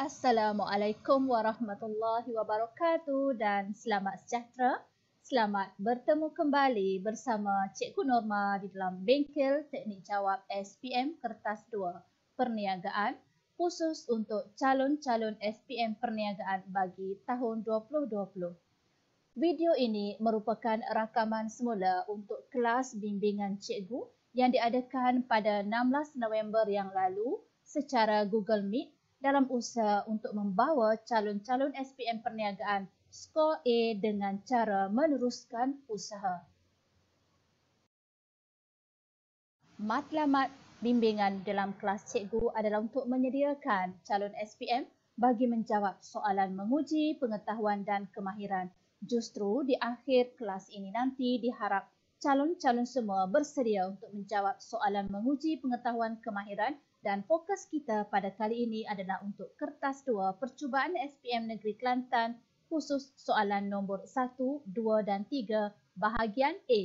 Assalamualaikum warahmatullahi wabarakatuh dan selamat sejahtera. Selamat bertemu kembali bersama Cikgu Norma di dalam bengkel teknik jawab SPM Kertas 2 Perniagaan khusus untuk calon-calon SPM Perniagaan bagi tahun 2020. Video ini merupakan rakaman semula untuk kelas bimbingan cikgu yang diadakan pada 16 November yang lalu secara Google Meet dalam usaha untuk membawa calon-calon SPM Perniagaan skor A dengan cara meneruskan usaha. Matlamat bimbingan dalam kelas cikgu adalah untuk menyediakan calon SPM bagi menjawab soalan menguji pengetahuan dan kemahiran. Justru di akhir kelas ini nanti diharap calon-calon semua bersedia untuk menjawab soalan menguji pengetahuan kemahiran dan fokus kita pada kali ini adalah untuk kertas 2 percubaan SPM Negeri Kelantan khusus soalan nombor 1, 2 dan 3 bahagian A.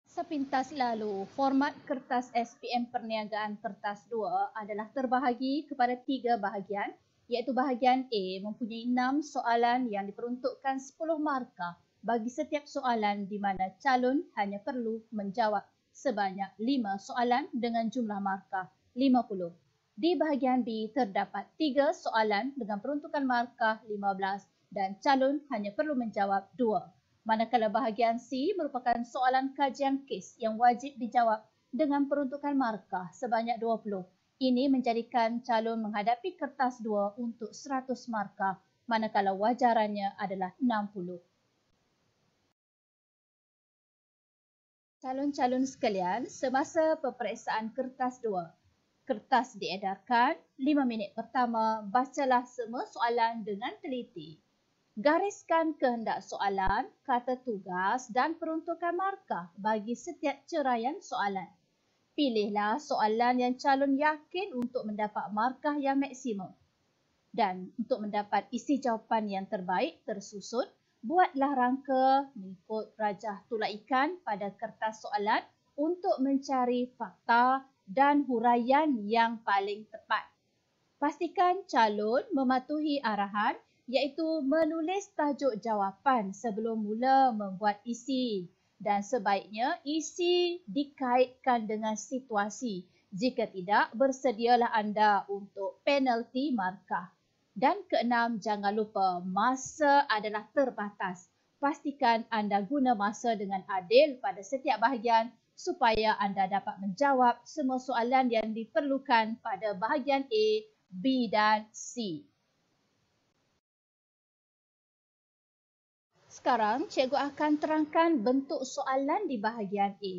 Sepintas lalu, format kertas SPM Perniagaan kertas 2 adalah terbahagi kepada 3 bahagian, iaitu bahagian A mempunyai 6 soalan yang diperuntukkan 10 markah bagi setiap soalan di mana calon hanya perlu menjawab sebanyak 5 soalan dengan jumlah markah 50. Di bahagian B terdapat 3 soalan dengan peruntukan markah 15 dan calon hanya perlu menjawab 2. Manakala bahagian C merupakan soalan kajian kes yang wajib dijawab dengan peruntukan markah sebanyak 20. Ini menjadikan calon menghadapi kertas 2 untuk 100 markah, manakala wajarannya adalah 60. Calon-calon sekalian, semasa peperiksaan kertas 2, kertas diedarkan, 5 minit pertama, bacalah semua soalan dengan teliti. Gariskan kehendak soalan, kata tugas dan peruntukan markah bagi setiap ceraian soalan. Pilihlah soalan yang calon yakin untuk mendapat markah yang maksimum. Dan untuk mendapat isi jawapan yang terbaik tersusun, buatlah rangka mengikut rajah tulak ikan pada kertas soalan untuk mencari fakta dan huraian yang paling tepat. Pastikan calon mematuhi arahan iaitu menulis tajuk jawapan sebelum mula membuat isi dan sebaiknya isi dikaitkan dengan situasi. Jika tidak, bersedialah anda untuk penalti markah. Dan keenam, jangan lupa masa adalah terbatas. Pastikan anda guna masa dengan adil pada setiap bahagian supaya anda dapat menjawab semua soalan yang diperlukan pada bahagian A, B dan C. Sekarang, cikgu akan terangkan bentuk soalan di bahagian A.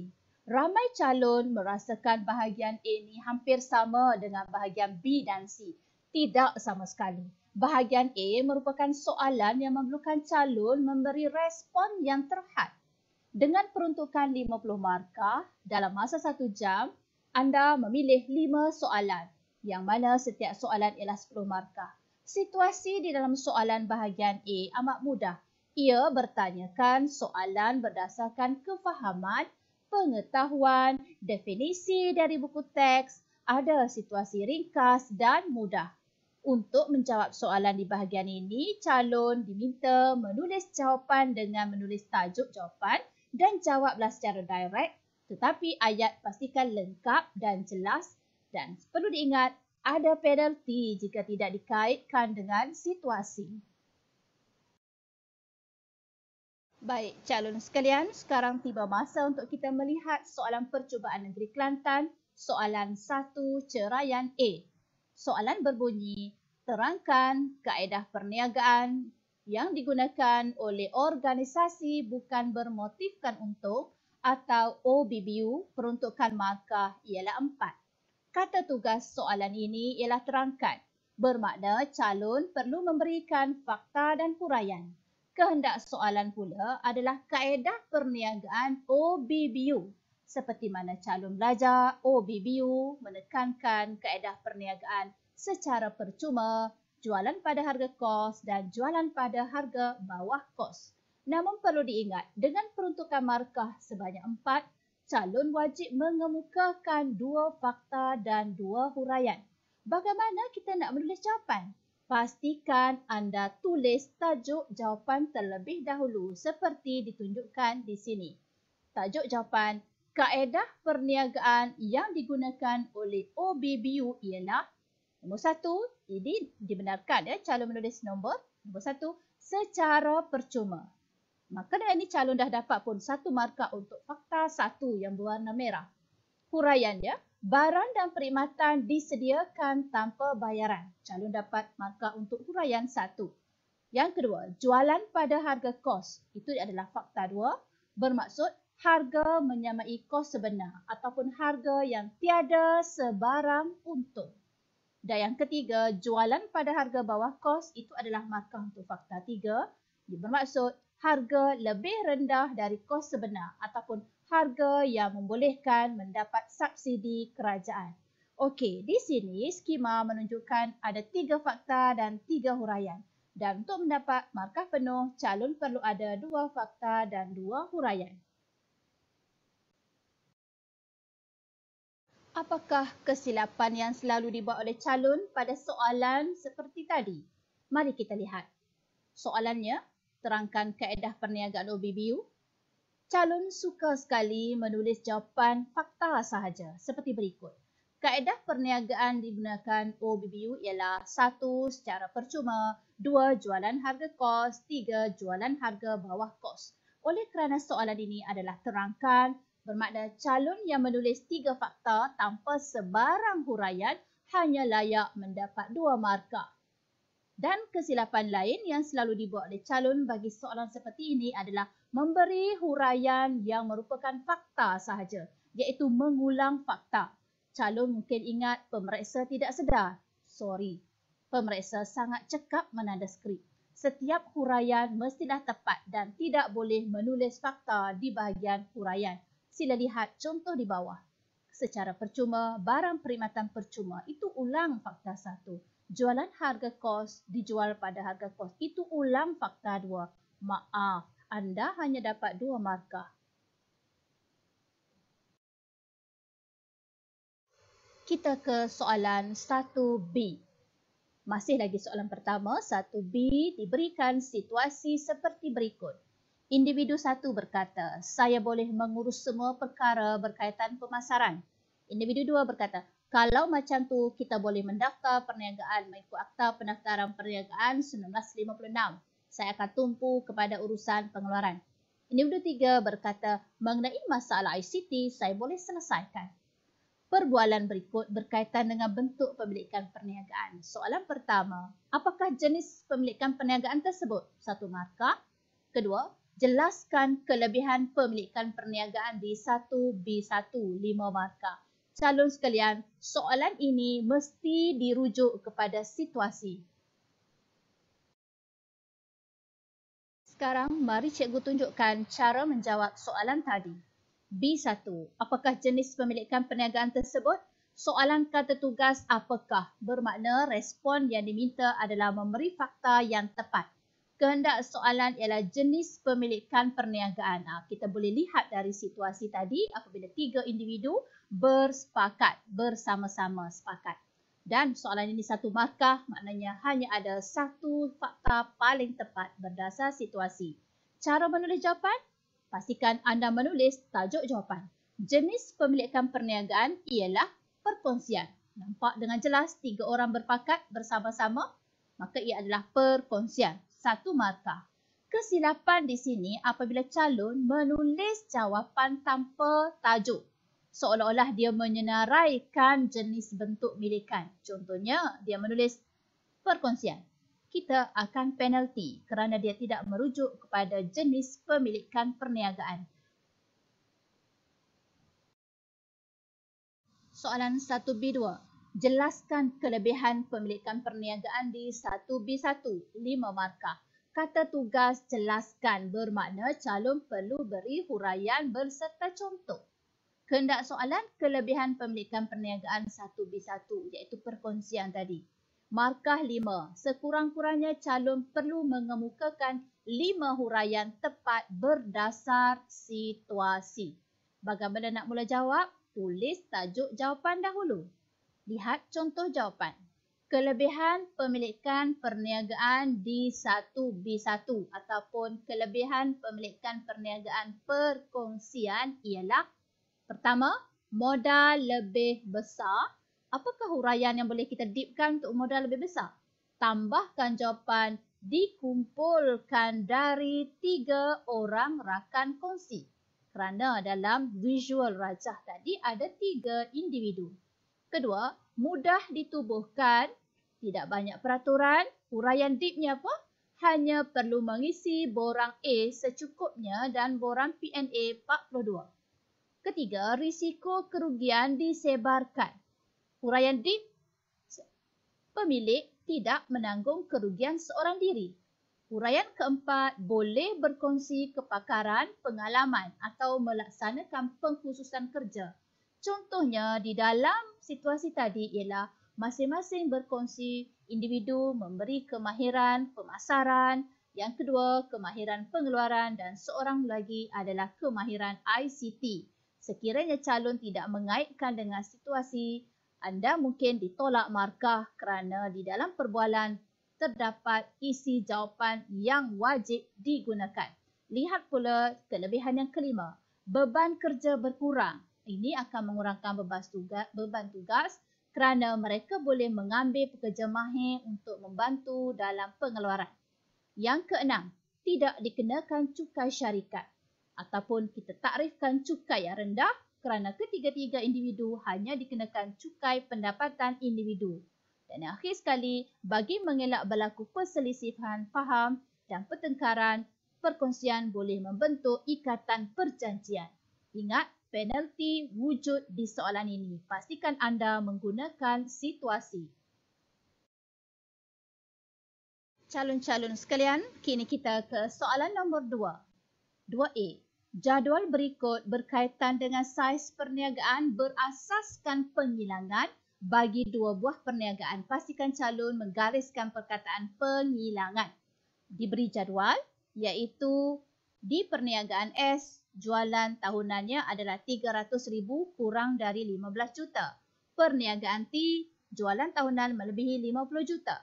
Ramai calon merasakan bahagian A ni hampir sama dengan bahagian B dan C. Tidak sama sekali. Bahagian A merupakan soalan yang memerlukan calon memberi respon yang terhad. Dengan peruntukan 50 markah, dalam masa 1 jam, anda memilih 5 soalan, yang mana setiap soalan ialah 10 markah. Situasi di dalam soalan bahagian A amat mudah. Ia bertanyakan soalan berdasarkan kefahaman, pengetahuan, definisi dari buku teks, ada situasi ringkas dan mudah. Untuk menjawab soalan di bahagian ini, calon diminta menulis jawapan dengan menulis tajuk jawapan dan jawablah secara direct, tetapi ayat pastikan lengkap dan jelas dan perlu diingat ada penalti jika tidak dikaitkan dengan situasi. Baik, calon sekalian, sekarang tiba masa untuk kita melihat soalan percubaan Negeri Kelantan, soalan 1 ceraian A. Soalan berbunyi, terangkan kaedah perniagaan yang digunakan oleh organisasi bukan bermotifkan untung atau OBBU, peruntukan markah ialah 4. Kata tugas soalan ini ialah terangkan, bermakna calon perlu memberikan fakta dan huraian. Kehendak soalan pula adalah kaedah perniagaan OBBU. Seperti mana calon belajar, OBBU menekankan kaedah perniagaan secara percuma, jualan pada harga kos dan jualan pada harga bawah kos. Namun perlu diingat, dengan peruntukan markah sebanyak 4, calon wajib mengemukakan 2 fakta dan 2 huraian. Bagaimana kita nak menulis jawapan? Pastikan anda tulis tajuk jawapan terlebih dahulu seperti ditunjukkan di sini. Tajuk jawapan, kaedah perniagaan yang digunakan oleh OBBU ialah nombor 1, ini dibenarkan calon menulis nombor 1, secara percuma. Maka dengan ini calon dah dapat pun 1 markah untuk fakta 1 yang berwarna merah. Huraiannya, barang dan perkhidmatan disediakan tanpa bayaran. Calon dapat markah untuk huraian 1. Yang kedua, jualan pada harga kos. Itu adalah fakta 2. Bermaksud harga menyamai kos sebenar ataupun harga yang tiada sebarang untung. Dan yang ketiga, jualan pada harga bawah kos. Itu adalah markah untuk fakta 3. Ia bermaksud harga lebih rendah dari kos sebenar ataupun harga yang membolehkan mendapat subsidi kerajaan. Okey, di sini skema menunjukkan ada 3 fakta dan 3 huraian. Dan untuk mendapat markah penuh, calon perlu ada 2 fakta dan 2 huraian. Apakah kesilapan yang selalu dibuat oleh calon pada soalan seperti tadi? Mari kita lihat. Soalannya, terangkan kaedah perniagaan OBBU. Calon suka sekali menulis jawapan fakta sahaja seperti berikut. Kaedah perniagaan digunakan OBBU ialah 1. Secara percuma, 2. Jualan harga kos, 3. Jualan harga bawah kos. Oleh kerana soalan ini adalah terangkan, bermakna calon yang menulis 3 fakta tanpa sebarang huraian hanya layak mendapat 2 markah. Dan kesilapan lain yang selalu dibuat oleh calon bagi soalan seperti ini adalah memberi huraian yang merupakan fakta sahaja, iaitu mengulang fakta. Calon mungkin ingat pemeriksa tidak sedar. Sorry, pemeriksa sangat cekap menanda skrip. Setiap huraian mestilah tepat dan tidak boleh menulis fakta di bahagian huraian. Sila lihat contoh di bawah. Secara percuma, barang perkhidmatan percuma itu ulang fakta 1. Jualan harga kos dijual pada harga kos. Itu ulang fakta 2. Maaf, anda hanya dapat 2 markah. Kita ke soalan 1B. Masih lagi soalan pertama, 1B diberikan situasi seperti berikut. Individu 1 berkata, saya boleh mengurus semua perkara berkaitan pemasaran. Individu 2 berkata, kalau macam tu, kita boleh mendaftar perniagaan mengikut Akta Pendaftaran Perniagaan 1956. Saya akan tumpu kepada urusan pengeluaran. Individu 3 berkata, mengenai masalah ICT, saya boleh selesaikan. Perbualan berikut berkaitan dengan bentuk pemilikan perniagaan. Soalan pertama, apakah jenis pemilikan perniagaan tersebut? 1 markah. Kedua, jelaskan kelebihan pemilikan perniagaan di 1B1, 5 markah. Calon sekalian, soalan ini mesti dirujuk kepada situasi. Sekarang, mari cikgu tunjukkan cara menjawab soalan tadi. B1. Apakah jenis pemilikan perniagaan tersebut? Soalan kata tugas apakah bermakna respon yang diminta adalah memberi fakta yang tepat. Kehendak soalan ialah jenis pemilikan perniagaan. Kita boleh lihat dari situasi tadi apabila 3 individu bersepakat, bersama-sama sepakat. Dan soalan ini 1 markah, maknanya hanya ada 1 fakta paling tepat berdasar situasi. Cara menulis jawapan? Pastikan anda menulis tajuk jawapan. Jenis pemilikan perniagaan ialah perkongsian. Nampak dengan jelas 3 orang berpakat bersama-sama, maka ia adalah perkongsian. 1 markah. Kesilapan di sini apabila calon menulis jawapan tanpa tajuk. Seolah-olah dia menyenaraikan jenis bentuk milikan. Contohnya, dia menulis perkongsian. Kita akan penalti kerana dia tidak merujuk kepada jenis pemilikan perniagaan. Soalan 1B2. Jelaskan kelebihan pemilikan perniagaan di 1B1, 5 markah. Kata tugas jelaskan bermakna calon perlu beri huraian berserta contoh. Kehendak soalan kelebihan pemilikan perniagaan 1B1 iaitu perkongsian tadi. Markah 5. Sekurang-kurangnya calon perlu mengemukakan 5 huraian tepat berdasar situasi. Bagaimana nak mula jawab? Tulis tajuk jawapan dahulu. Lihat contoh jawapan. Kelebihan pemilikan perniagaan di 1B1 ataupun kelebihan pemilikan perniagaan perkongsian ialah pertama, modal lebih besar. Apakah huraian yang boleh kita dipkan untuk modal lebih besar? Tambahkan jawapan dikumpulkan dari 3 orang rakan kongsi. Kerana dalam visual rajah tadi ada 3 individu. Kedua, mudah ditubuhkan, tidak banyak peraturan. Huraian dipnya apa? Hanya perlu mengisi borang A secukupnya dan borang P&A 42. Ketiga, risiko kerugian disebarkan. Huraian dip, pemilik tidak menanggung kerugian seorang diri. Huraian keempat, boleh berkongsi kepakaran, pengalaman atau melaksanakan pengkhususan kerja. Contohnya di dalam situasi tadi ialah masing-masing berkongsi, individu memberi kemahiran pemasaran, yang kedua kemahiran pengeluaran dan seorang lagi adalah kemahiran ICT. Sekiranya calon tidak mengaitkan dengan situasi, anda mungkin ditolak markah kerana di dalam perbualan terdapat isi jawapan yang wajib digunakan. Lihat pula kelebihan yang kelima, beban kerja berkurang. Ini akan mengurangkan beban tugas kerana mereka boleh mengambil pekerja mahir untuk membantu dalam pengeluaran. Yang keenam, tidak dikenakan cukai syarikat ataupun kita takrifkan cukai yang rendah kerana ketiga-tiga individu hanya dikenakan cukai pendapatan individu. Dan yang akhir sekali, bagi mengelak berlaku perselisihan faham dan pertengkaran, perkongsian boleh membentuk ikatan perjanjian. Ingat, penalti wujud di soalan ini. Pastikan anda menggunakan situasi. Calon-calon sekalian, kini kita ke soalan nombor 2. 2A. Jadual berikut berkaitan dengan saiz perniagaan berasaskan penghilangan bagi 2 buah perniagaan. Pastikan calon menggariskan perkataan penghilangan. Diberi jadual iaitu di perniagaan S, jualan tahunannya adalah 300,000 kurang dari 15 juta. Perniagaan T, jualan tahunan melebihi 50 juta.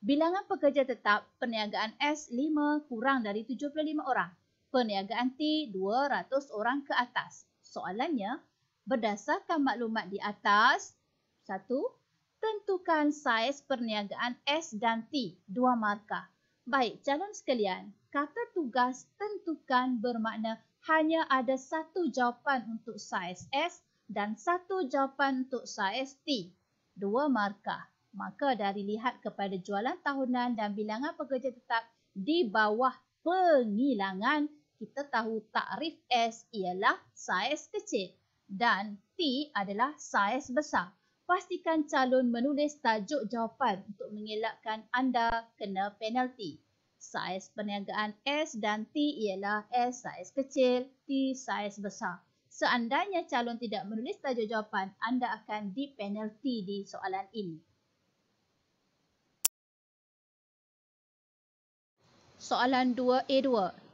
Bilangan pekerja tetap perniagaan S 5 kurang dari 75 orang. Perniagaan T 200 orang ke atas. Soalannya, berdasarkan maklumat di atas, 1. Tentukan saiz perniagaan S dan T, 2 markah. Baik, calon sekalian, kata tugas tentukan bermakna hanya ada 1 jawapan untuk saiz S dan 1 jawapan untuk saiz T, 2 markah. Maka dari lihat kepada jualan tahunan dan bilangan pekerja tetap di bawah penghilangan, kita tahu takrif S ialah saiz kecil dan T adalah saiz besar. Pastikan calon menulis tajuk jawapan untuk mengelakkan anda kena penalti. Saiz perniagaan S dan T ialah S saiz kecil, T saiz besar. Seandainya calon tidak menulis tajuk jawapan, anda akan dipenalti di soalan ini. Soalan 2A2.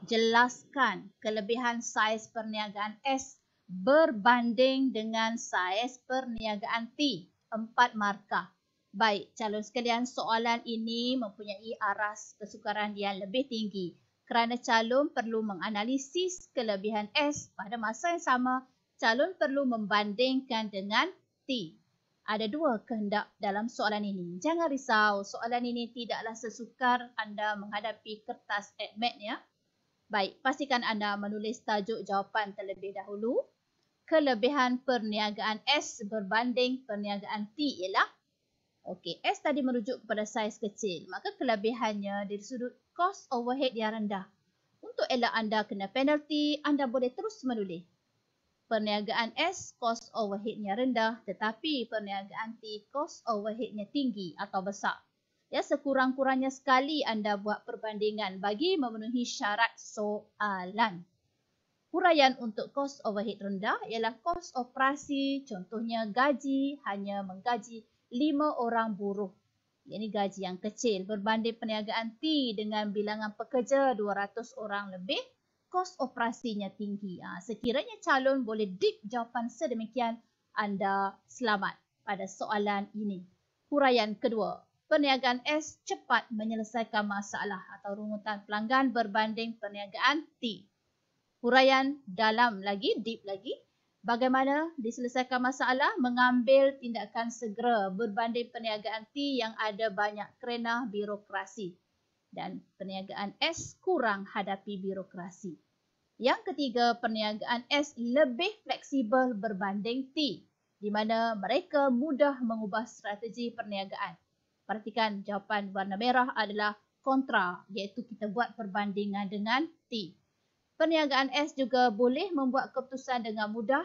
Jelaskan kelebihan saiz perniagaan S berbanding dengan saiz perniagaan T, 4 markah. Baik, calon sekalian, soalan ini mempunyai aras kesukaran yang lebih tinggi kerana calon perlu menganalisis kelebihan S. Pada masa yang sama, calon perlu membandingkan dengan T. Ada 2 kehendak dalam soalan ini. Jangan risau, soalan ini tidaklah sesukar anda menghadapi kertas admit ya. Baik, pastikan anda menulis tajuk jawapan terlebih dahulu. Kelebihan perniagaan S berbanding perniagaan T ialah, okey, S tadi merujuk kepada saiz kecil, maka kelebihannya dari sudut cost overhead yang rendah. Untuk elak anda kena penalti, anda boleh terus menulis. Perniagaan S cost overheadnya rendah tetapi perniagaan T cost overheadnya tinggi atau besar. Ya, sekurang-kurangnya sekali anda buat perbandingan bagi memenuhi syarat soalan. Huraian untuk cost overhead rendah ialah kos operasi, contohnya gaji hanya menggaji 5 orang buruh. Ini gaji yang kecil berbanding perniagaan T dengan bilangan pekerja 200 orang lebih. kos operasinya tinggi. Sekiranya calon boleh dip jawapan sedemikian, anda selamat pada soalan ini. Huraian kedua, perniagaan S cepat menyelesaikan masalah atau rungutan pelanggan berbanding perniagaan T. Huraian dalam lagi, deep lagi. Bagaimana diselesaikan masalah? Mengambil tindakan segera berbanding perniagaan T yang ada banyak kerana birokrasi. Dan perniagaan S kurang hadapi birokrasi. Yang ketiga, perniagaan S lebih fleksibel berbanding T, di mana mereka mudah mengubah strategi perniagaan. Perhatikan jawapan warna merah adalah kontra, iaitu kita buat perbandingan dengan T. Perniagaan S juga boleh membuat keputusan dengan mudah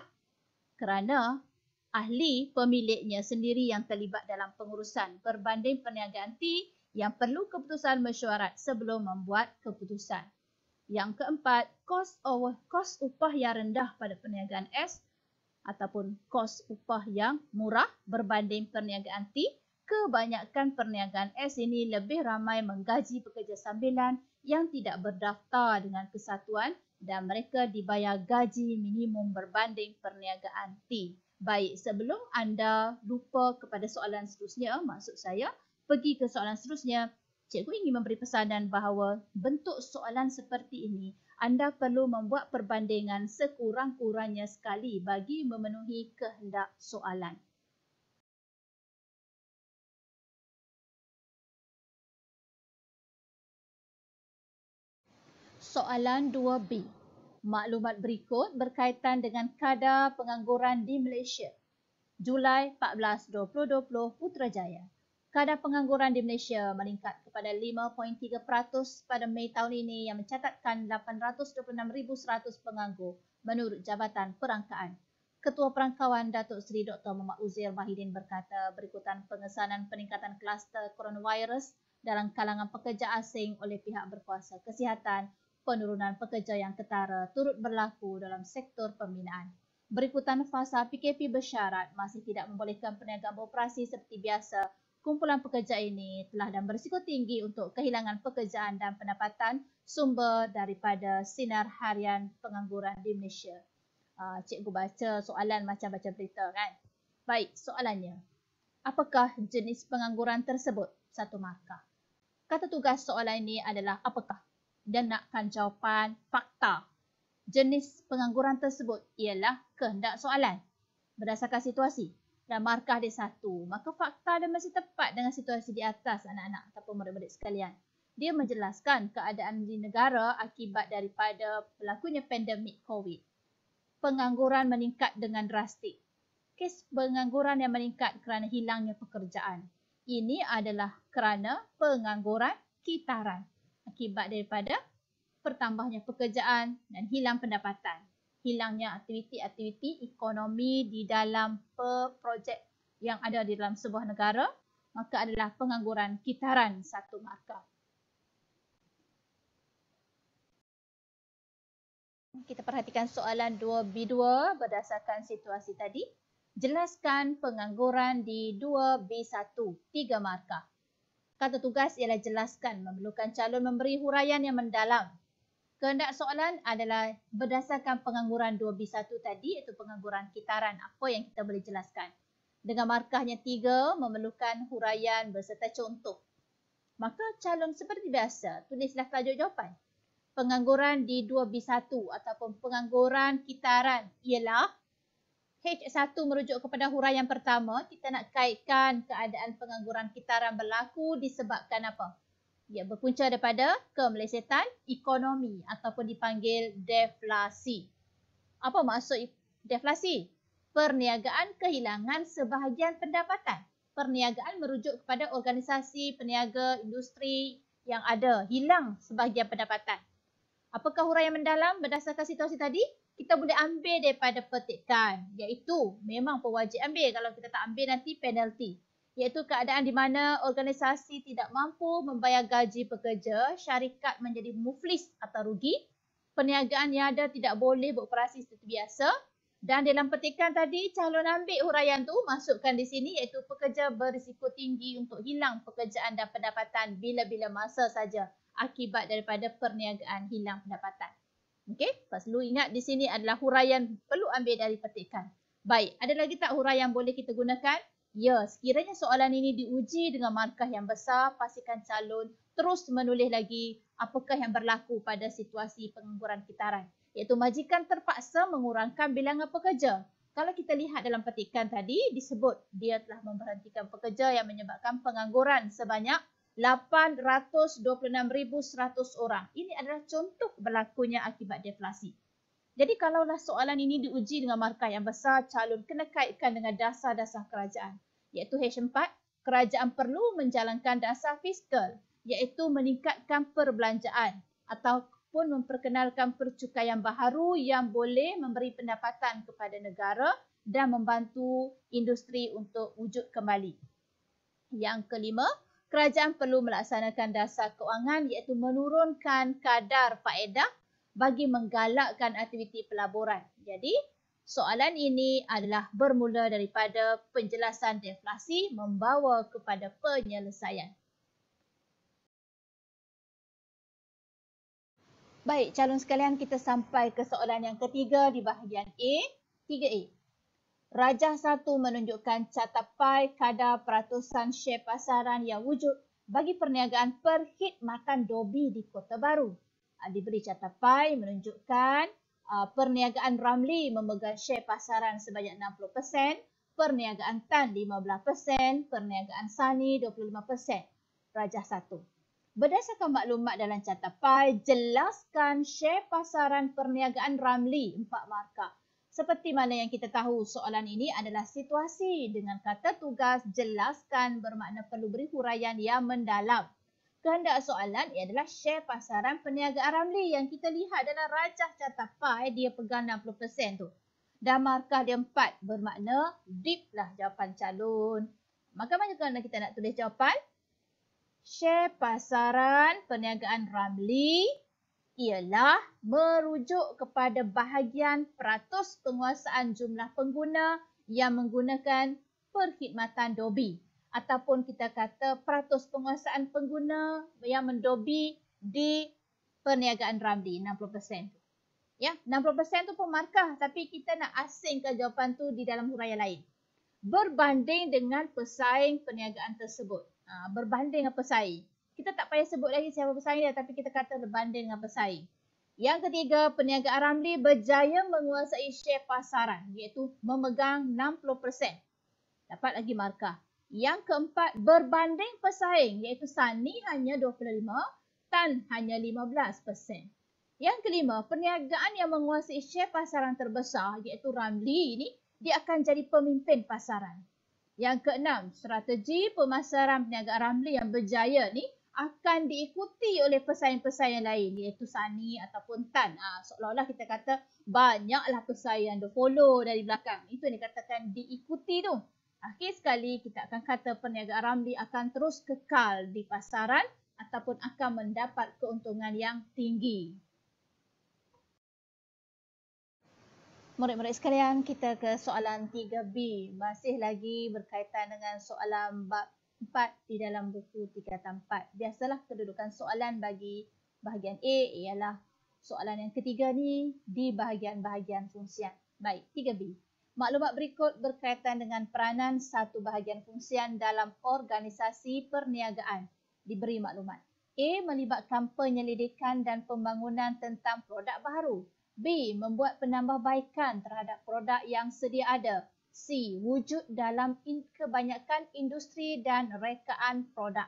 kerana ahli pemiliknya sendiri yang terlibat dalam pengurusan berbanding perniagaan T yang perlu keputusan mesyuarat sebelum membuat keputusan. Yang keempat, kos upah yang rendah pada perniagaan S ataupun kos upah yang murah berbanding perniagaan T. Kebanyakan perniagaan S ini lebih ramai menggaji pekerja sambilan yang tidak berdaftar dengan kesatuan dan mereka dibayar gaji minimum berbanding perniagaan T. Baik, sebelum anda lupa kepada soalan seterusnya, maksud saya pergi ke soalan seterusnya, cikgu ingin memberi pesanan bahawa bentuk soalan seperti ini anda perlu membuat perbandingan sekurang-kurangnya sekali bagi memenuhi kehendak soalan. Soalan 2B. Maklumat berikut berkaitan dengan kadar pengangguran di Malaysia. Julai 14, 2020, Putrajaya. Kadar pengangguran di Malaysia meningkat kepada 5.3% pada Mei tahun ini yang mencatatkan 826,100 penganggur menurut Jabatan Perangkaan. Ketua Perangkawan Datuk Seri Dr. Muhammad Uzair Mahidin berkata berikutan pengesanan peningkatan kluster coronavirus dalam kalangan pekerja asing oleh pihak berkuasa kesihatan, penurunan pekerja yang ketara turut berlaku dalam sektor pembinaan. Berikutan fasa PKP bersyarat masih tidak membolehkan perniagaan beroperasi seperti biasa. Kumpulan pekerja ini telah dan berisiko tinggi untuk kehilangan pekerjaan dan pendapatan sumber daripada sinar harian pengangguran di Malaysia. Cikgu baca soalan macam baca berita kan? Baik, soalannya. Apakah jenis pengangguran tersebut? 1 markah. Kata tugas soalan ini adalah apakah? Dan nakkan jawapan fakta. Jenis pengangguran tersebut ialah kehendak soalan berdasarkan situasi dan markah dia 1. Maka fakta dia masih tepat dengan situasi di atas anak-anak ataupun murid-murid sekalian. Dia menjelaskan keadaan di negara akibat daripada berlakunya pandemik COVID. Pengangguran meningkat dengan drastik. Kes pengangguran yang meningkat kerana hilangnya pekerjaan. Ini adalah kerana pengangguran kitaran akibat daripada bertambahnya pekerjaan dan hilang pendapatan. Hilangnya aktiviti-aktiviti ekonomi di dalam projek yang ada di dalam sebuah negara, maka adalah pengangguran kitaran 1 markah. Kita perhatikan soalan 2B2 berdasarkan situasi tadi. Jelaskan pengangguran di 2B1, 3 markah. Kata tugas ialah jelaskan, memerlukan calon memberi huraian yang mendalam. Kehendak soalan adalah berdasarkan pengangguran 2B1 tadi, iaitu pengangguran kitaran. Apa yang kita boleh jelaskan? Dengan markahnya 3, memerlukan huraian berserta contoh. Maka calon seperti biasa, tulislah tajuk jawapan. Pengangguran di 2B1 ataupun pengangguran kitaran ialah H1 merujuk kepada huraian pertama. Kita nak kaitkan keadaan pengangguran kitaran berlaku disebabkan apa? Ia berpunca daripada kemelesetan ekonomi ataupun dipanggil deflasi. Apa maksud deflasi? Perniagaan kehilangan sebahagian pendapatan. Perniagaan merujuk kepada organisasi peniaga industri yang ada, hilang sebahagian pendapatan. Apakah huraian mendalam berdasarkan situasi tadi? Kita boleh ambil daripada petikan, iaitu memang pewajib ambil. Kalau kita tak ambil nanti penalti. Iaitu keadaan di mana organisasi tidak mampu membayar gaji pekerja, syarikat menjadi muflis atau rugi, perniagaan yang ada tidak boleh beroperasi seperti biasa. Dan dalam petikan tadi, calon ambil huraian tu masukkan di sini iaitu pekerja berisiko tinggi untuk hilang pekerjaan dan pendapatan bila-bila masa saja akibat daripada perniagaan hilang pendapatan. Okey, perlu ingat di sini adalah huraian perlu ambil dari petikan. Baik, ada lagi tak huraian boleh kita gunakan? Ya, sekiranya soalan ini diuji dengan markah yang besar, pastikan calon terus menulis lagi apakah yang berlaku pada situasi pengangguran kitaran. Iaitu majikan terpaksa mengurangkan bilangan pekerja. Kalau kita lihat dalam petikan tadi, disebut dia telah memberhentikan pekerja yang menyebabkan pengangguran sebanyak 826,100 orang. Ini adalah contoh berlakunya akibat deflasi. Jadi kalaulah soalan ini diuji dengan markah yang besar, calon kena kaitkan dengan dasar-dasar kerajaan. Iaitu H4, kerajaan perlu menjalankan dasar fiskal, iaitu meningkatkan perbelanjaan ataupun memperkenalkan percukaian baharu yang boleh memberi pendapatan kepada negara dan membantu industri untuk wujud kembali. Yang kelima, kerajaan perlu melaksanakan dasar keuangan iaitu menurunkan kadar faedah bagi menggalakkan aktiviti pelaburan. Jadi, soalan ini adalah bermula daripada penjelasan deflasi membawa kepada penyelesaian. Baik, calon sekalian, kita sampai ke soalan yang ketiga di bahagian A, 3A. Rajah 1 menunjukkan catatpai kadar peratusan share pasaran yang wujud bagi perniagaan perkhidmatan Dobi di Kota Baru. Diberi catatpai menunjukkan perniagaan Ramli memegang share pasaran sebanyak 60%, perniagaan Tan 15%, perniagaan Sani 25%. Rajah 1. Berdasarkan maklumat dalam catatpai, jelaskan share pasaran perniagaan Ramli 4 markah. Seperti mana yang kita tahu, soalan ini adalah situasi dengan kata tugas jelaskan bermakna perlu beri huraian yang mendalam. Kehendak soalan adalah share pasaran perniagaan Ramli yang kita lihat dalam rajah catatpai dia pegang 60% tu. Dan markah dia 4 bermakna deep lah jawapan calon. Maka bagaimana kita nak tulis jawapan? Share pasaran perniagaan Ramli ialah merujuk kepada bahagian peratus penguasaan jumlah pengguna yang menggunakan perkhidmatan Dobi. Ataupun kita kata peratus penguasaan pengguna yang mendobi di perniagaan Ramli, 60%. Ya, 60% tu pun markah tapi kita nak asingkan jawapan tu di dalam huraian lain. Berbanding dengan pesaing perniagaan tersebut. Berbanding dengan pesaing. Kita tak payah sebut lagi siapa pesaing dia tapi kita kata berbanding dengan pesaing. Yang ketiga, perniagaan Ramli berjaya menguasai share pasaran iaitu memegang 60%. Dapat lagi markah. Yang keempat, berbanding pesaing iaitu Sani hanya 25%, Tan hanya 15%. Yang kelima, perniagaan yang menguasai share pasaran terbesar iaitu Ramli ini dia akan jadi pemimpin pasaran. Yang keenam, strategi pemasaran perniagaan Ramli yang berjaya ni akan diikuti oleh pesaing-pesaing lain iaitu Sani ataupun Tan. Seolah-olah kita kata banyaklah pesaing yang follow dari belakang. Itu yang dikatakan diikuti tu. Akhir sekali kita akan kata perniagaan Ramli akan terus kekal di pasaran ataupun akan mendapat keuntungan yang tinggi. Murid-murid sekalian, kita ke soalan 3B. Masih lagi berkaitan dengan soalan bab 4 di dalam buku tingkatan 4. Biasalah kedudukan soalan bagi bahagian A ialah soalan yang ketiga ni di bahagian-bahagian fungsian. Baik, 3B. Maklumat berikut berkaitan dengan peranan satu bahagian fungsian dalam organisasi perniagaan. Diberi maklumat. A. Melibatkan penyelidikan dan pembangunan tentang produk baharu. B. Membuat penambahbaikan terhadap produk yang sedia ada. C. Wujud dalam kebanyakan industri dan rekaan produk.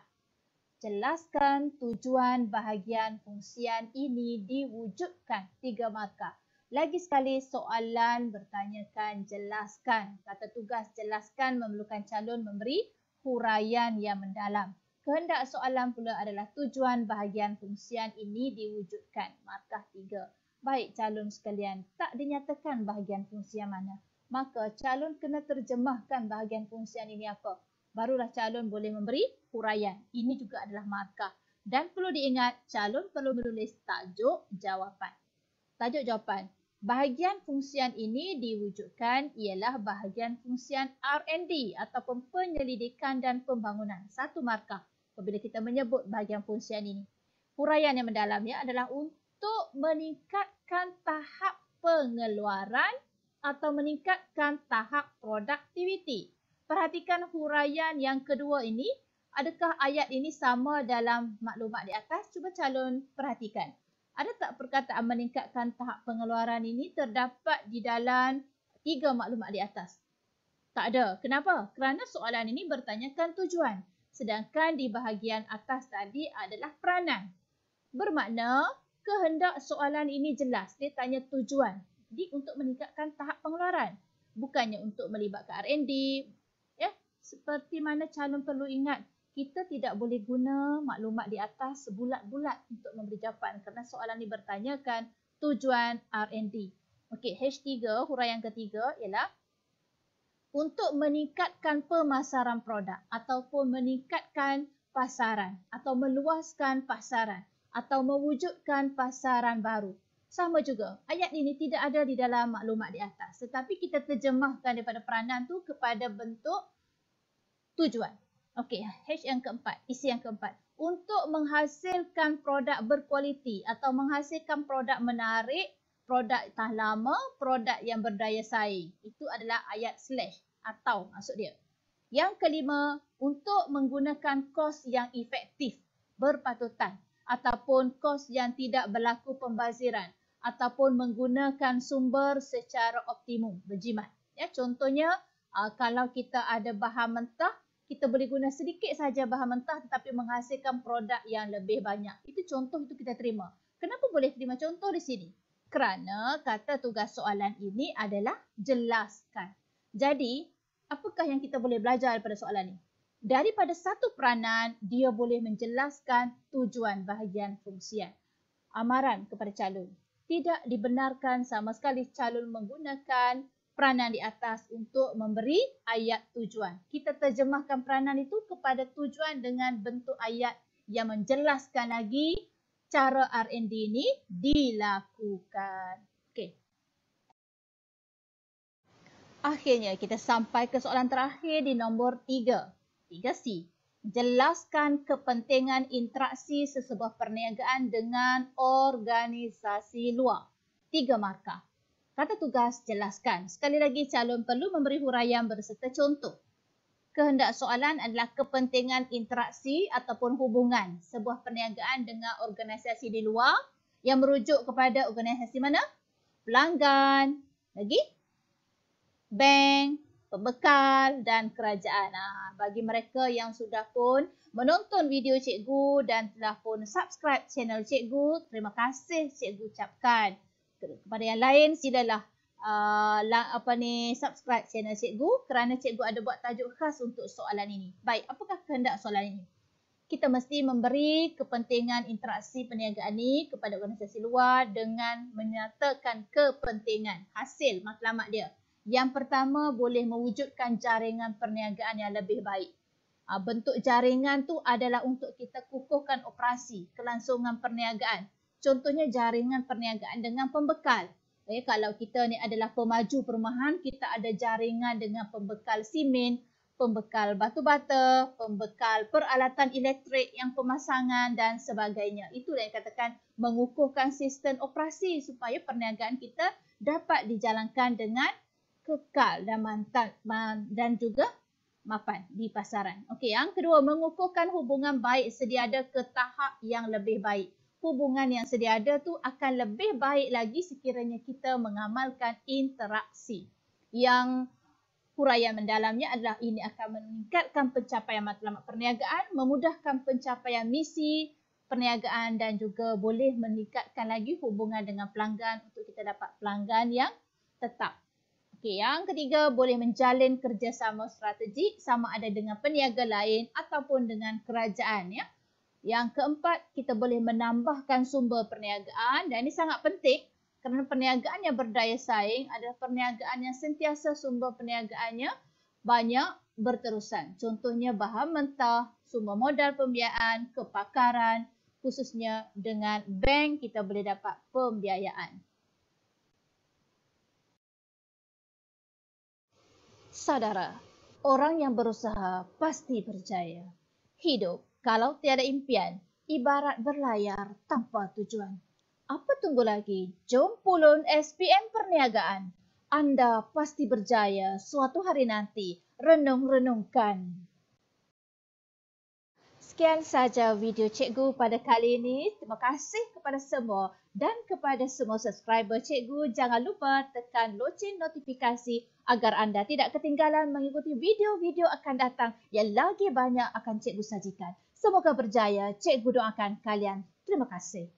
Jelaskan tujuan bahagian fungsian ini diwujudkan. 3 markah. Lagi sekali soalan bertanyakan jelaskan. Kata tugas jelaskan memerlukan calon memberi huraian yang mendalam. Kehendak soalan pula adalah tujuan bahagian fungsian ini diwujudkan. Markah 3. Baik calon sekalian, tak dinyatakan bahagian fungsian mana. Maka calon kena terjemahkan bahagian fungsian ini apa. Barulah calon boleh memberi huraian. Ini juga adalah markah. Dan perlu diingat, calon perlu menulis tajuk jawapan. Tajuk jawapan. Bahagian fungsian ini diwujudkan ialah bahagian fungsian R&D ataupun penyelidikan dan pembangunan. 1 markah apabila kita menyebut bahagian fungsian ini. Huraian yang mendalamnya adalah untuk untuk meningkatkan tahap pengeluaran atau meningkatkan tahap produktiviti. Perhatikan huraian yang kedua ini. Adakah ayat ini sama dalam maklumat di atas? Cuba calon perhatikan. Ada tak perkataan meningkatkan tahap pengeluaran ini terdapat di dalam 3 maklumat di atas? Tak ada. Kenapa? Kerana soalan ini bertanyakan tujuan. Sedangkan di bahagian atas tadi adalah peranan. Bermakna kehendak soalan ini jelas. Dia tanya tujuan. Jadi untuk meningkatkan tahap pengeluaran. Bukannya untuk melibatkan R&D. Ya, seperti mana calon perlu ingat. Kita tidak boleh guna maklumat di atas sebulat-bulat untuk memberi jawapan. Kerana soalan ini bertanyakan tujuan R&D. Okey, H3, huraian ketiga ialah untuk meningkatkan pemasaran produk ataupun meningkatkan pasaran atau meluaskan pasaran atau mewujudkan pasaran baru. Sama juga, ayat ini tidak ada di dalam maklumat di atas. Tetapi kita terjemahkan daripada peranan tu kepada bentuk tujuan. Okey, H yang keempat, isi yang keempat. Untuk menghasilkan produk berkualiti atau menghasilkan produk menarik, produk tahan lama, produk yang berdaya saing. Itu adalah ayat slash atau maksud dia. Yang kelima, untuk menggunakan kos yang efektif, berpatutan ataupun kos yang tidak berlaku pembaziran ataupun menggunakan sumber secara optimum, berjimat. Ya, contohnya, kalau kita ada bahan mentah, kita boleh guna sedikit saja bahan mentah tetapi menghasilkan produk yang lebih banyak. Itu contoh itu kita terima. Kenapa boleh terima contoh di sini? Kerana kata tugas soalan ini adalah jelaskan. Jadi, apakah yang kita boleh belajar daripada soalan ini? Daripada satu peranan, dia boleh menjelaskan tujuan bahagian fungsian. Amaran kepada calon. Tidak dibenarkan sama sekali calon menggunakan peranan di atas untuk memberi ayat tujuan. Kita terjemahkan peranan itu kepada tujuan dengan bentuk ayat yang menjelaskan lagi cara R&D ini dilakukan. Okey. Akhirnya kita sampai ke soalan terakhir di nombor 3. 3C. Jelaskan kepentingan interaksi sesebuah perniagaan dengan organisasi luar. 3 markah. Kata tugas, jelaskan. Sekali lagi, calon perlu memberi huraian berserta contoh. Kehendak soalan adalah kepentingan interaksi ataupun hubungan sebuah perniagaan dengan organisasi di luar yang merujuk kepada organisasi mana? Pelanggan, lagi bank, pembekal dan kerajaan. Bagi mereka yang sudah pun menonton video cikgu dan telah pun subscribe channel cikgu, terima kasih cikgu ucapkan. Kepada yang lain, silalah subscribe channel cikgu kerana cikgu ada buat tajuk khas untuk soalan ini. Baik, apakah kehendak soalan ini? Kita mesti memberi kepentingan interaksi perniagaan ini kepada organisasi luar dengan menyatakan kepentingan hasil matlamat dia. Yang pertama, boleh mewujudkan jaringan perniagaan yang lebih baik. Bentuk jaringan tu adalah untuk kita kukuhkan operasi, kelangsungan perniagaan. Contohnya jaringan perniagaan dengan pembekal. Kalau kita ni adalah pemaju perumahan, kita ada jaringan dengan pembekal simen, pembekal batu bata, pembekal peralatan elektrik yang pemasangan dan sebagainya. Itulah yang katakan mengukuhkan sistem operasi supaya perniagaan kita dapat dijalankan dengan kekal dan juga mapan di pasaran. Okey, yang kedua, mengukuhkan hubungan baik sedia ada ke tahap yang lebih baik. Hubungan yang sedia ada tu akan lebih baik lagi sekiranya kita mengamalkan interaksi. Yang huraian mendalamnya adalah ini akan meningkatkan pencapaian matlamat perniagaan, memudahkan pencapaian misi perniagaan dan juga boleh meningkatkan lagi hubungan dengan pelanggan untuk kita dapat pelanggan yang tetap. Okey, yang ketiga, boleh menjalin kerjasama strategik sama ada dengan peniaga lain ataupun dengan kerajaan, ya. Yang keempat, kita boleh menambahkan sumber perniagaan dan ini sangat penting kerana perniagaan yang berdaya saing adalah perniagaan yang sentiasa sumber perniagaannya banyak berterusan. Contohnya bahan mentah, sumber modal pembiayaan, kepakaran, khususnya dengan bank kita boleh dapat pembiayaan. Saudara, orang yang berusaha pasti berjaya. Hidup kalau tiada impian, ibarat berlayar tanpa tujuan. Apa tunggu lagi? Jom pulun SPM Perniagaan. Anda pasti berjaya suatu hari nanti. Renung-renungkan. Sekian saja video cikgu pada kali ini. Terima kasih kepada semua dan kepada semua subscriber cikgu. Jangan lupa tekan loceng notifikasi agar anda tidak ketinggalan mengikuti video-video akan datang yang lagi banyak akan cikgu sajikan. Semoga berjaya. Cikgu doakan kalian. Terima kasih.